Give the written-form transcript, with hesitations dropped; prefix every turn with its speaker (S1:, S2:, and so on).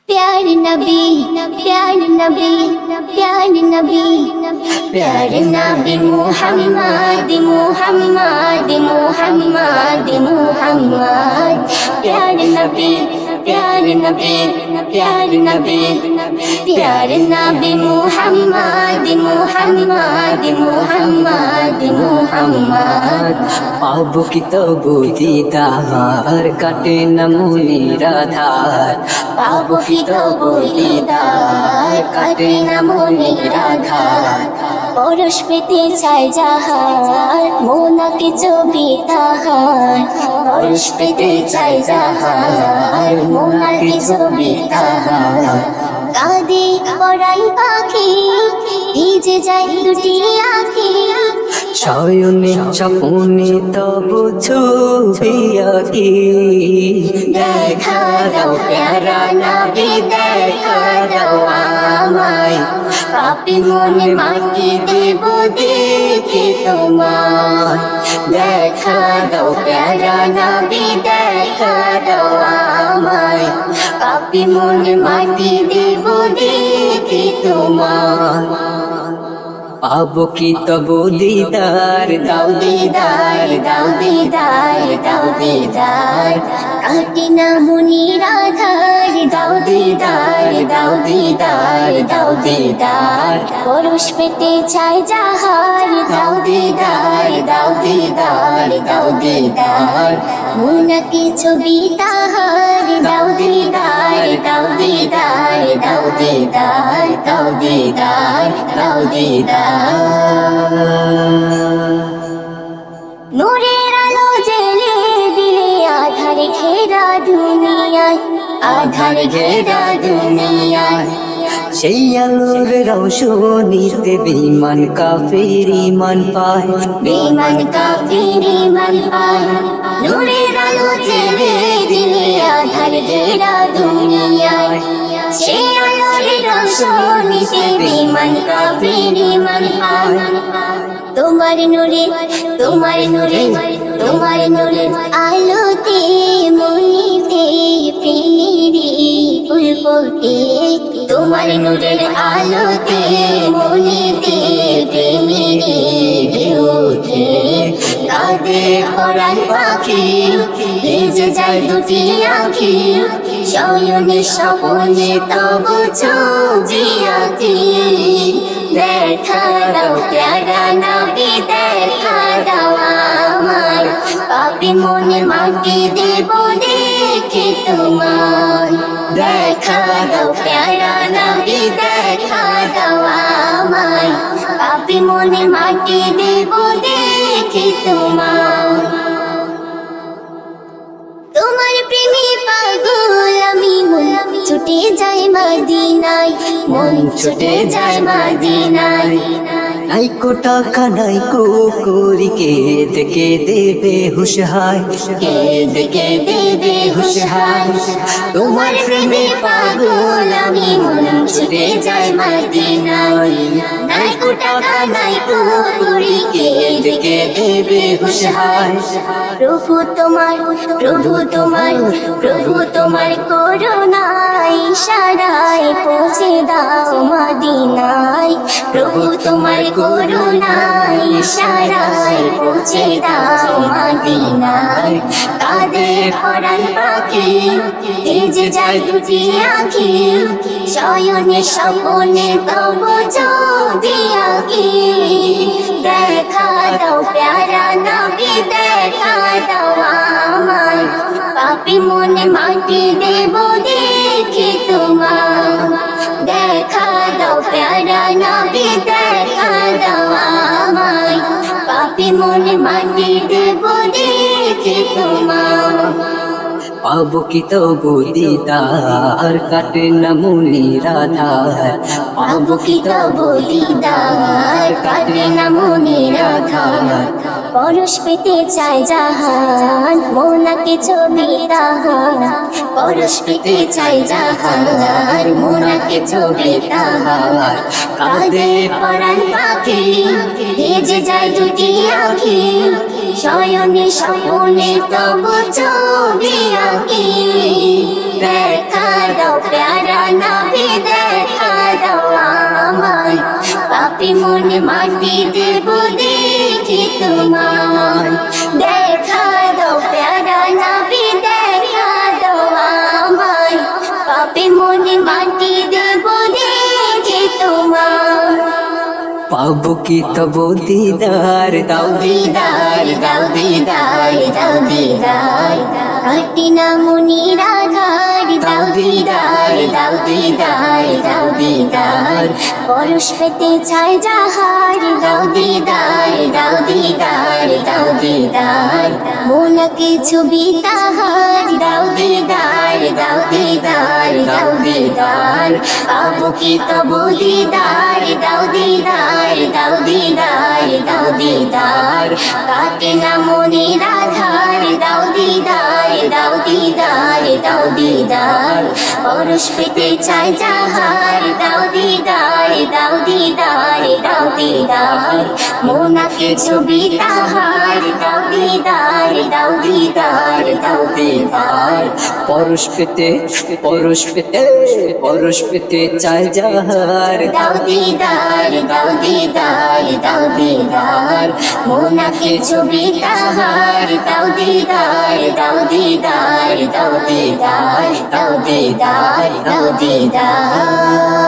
S1: प्यार नबी प्यार नबी प्यार नबी प्यार नबी मुहम्मद मुहम्मद मुहम्मद मुहम्मद प्यार नबी प्यार नबी प्यार नबी प्यार नबी मुहम्मद मुहम्मद मुहम्मद मुहम्मद
S2: पाबो की तबु दीदार काटे न मुनीर आधार
S1: पाबो की तबु दीदार काटे न मुनीर आधार পরশ পেতে চাই যাহার মোনাকে ছবি তাহার পরশ পেতে চাই যাহার মোনাকে ছবি তাহার কাঁদে পরাই পাখি ভিজে যায় দুটি আঁখি
S2: শয়নে স্বপ্নে তবু ছবি আঁকি
S1: দেখা দাও প্যারা নবী দেখা দাও আমায় পাপী মনে মাটি দেব দেখে তোমার দেখা দাও প্যারা নবী দেখা দাও আমায় পাপী মনে মাটি দেব দেখে তোমার
S2: पाबो की तबु दीदार
S1: दाऊ दीदार दाऊ दीदार दाऊ दीदार काटे ना मुनीर आधार दाऊ दीदार दाऊ दीदार दाऊ दीदार পরশ পেতে চাই যাহার দাও দীদার দাও দীদার দাও দীদার মোনাকে ছবি তাহার দাও দীদার দাও দীদার দাও দীদার দাও দীদার দাও দীদার নূরের আলো জ্বেলে দিলে আধার ঘেরা দুনিয়ায় আধার ঘেরা দুনিয়ায়
S2: সেই আলোর রৌশনীতে বেঈমান কাফির ঈমান পায়
S1: বেঈমান কাফির ঈমান পায় নূরের আলো জ্বেলে দিলে আধার ঘেরা দুনিয়ায় সেই আলোর রৌশনীতে বেঈমান কাফির ঈমান পায় তোমার নূরে তোমার নূরে তোমার নূরে আলোতে মনিতে প্রেমেরই ফুল ফোটে তোমার নূরের আলোতে মনিতে প্রেমেরই ঢেউ ওঠে কাঁদে পরাণ পাখি ভিজে যায় দুটি আঁখি শয়নে স্বপ্নে তবু ছবি আঁকি দেখা দাও প্যারা নবী দেখা দাও আমায় পাপী মনে মাটি দেব দেখে তোমার দেখা দাও প্যারা নবী দেখা দাও আমায় পাপী মনে মাটি দেব দেখে তোমার তোমার প্রেমে পাগল আমি মন ছুটে যায় মদিনায় মন ছুটে যায় মদিনায়
S2: নাইকো টাকা নাইকো করি কেঁদে কেঁদে বেহুশ হায়
S1: কেঁদে কেঁদে বেহুশ হায় তোমার প্রেমে পাগল আমি মন ছুটে যায় মদিনায় নাইকো টাকা নাইকো করি কেঁদে কেঁদে বেহুশ হায় প্রভু তোমার প্রভু তোমার প্রভু তোমার করুণায় ইশারায় পৌঁছে দাও মদিনায় প্রভু তোমার করুণায় ইশারায় পৌঁছে দাও মদিনায় কাঁদে পরাণ পাখি ভিজে যায় দুটি আঁখি শয়নে স্বপ্নে তবু ছবি আঁকি দেখা দাও প্যারা নবী দেখা দাও আমায় পাপী মনে মাটি দেব দেখে তোমার দেখা দাও প্যারা নবী দেখা দাও আমায় পাপী মনে মাটি দেব দেখে তোমার
S2: पाबो की तबु दीदार काटे न मुनीर आधार
S1: पाबो की तबु दीदार काटे न मुनीर आधार পরশ পেতে চাই জাহান মোনাকে ছবি তাহার পরশ পেতে চাই জাহান মোনাকে ছবি তাহার কাঁদে পরাণ পাখি ভিজে যায় দুটি আঁখি শয়নে স্বপ্নে তবু ছবি আঁকি দেখা দাও প্যারা নবী দেখা দাও আমায় পাপী মনে মাটি দেব দেখি তোমায় দেখা দাও প্যারা নবী দেখা দাও আমায় পাপী মনে মাটি দেব দেখি তোমায়
S2: পাবো কি তব দিদার দাও
S1: দিদার দাও দিদার দাও দিদার কাটি না মুনির আধার দাও দিদার দাও দিদার দাও দিদার পরশ পেতে চাই যাহার দাও দিদার দাও দিদার দাও দিদার মনকে ছবি তাহার দাও দিদার দাও দিদার দাও দিদার পাবো কি তব দিদার দাও দিদার দাও দিদার দাও দিদার কাটে না মনির আধার দাও দিদার দাও দিদার দাও দিদার পরশ পেতে চাই যাহার দাও দিদার দাও দিদার দাও দিদার মোনাকে ছবি তাহার দাও দিদার দাও দিদার দাও দিদার
S2: পরশ পেতে চাই যাহার
S1: দাও দিদার দাও দিদার দাও দিদার মোনাকে ছবি তাহার দাও দিদার দাও দিদার দাও দিদার দাও দিদার দাও দিদার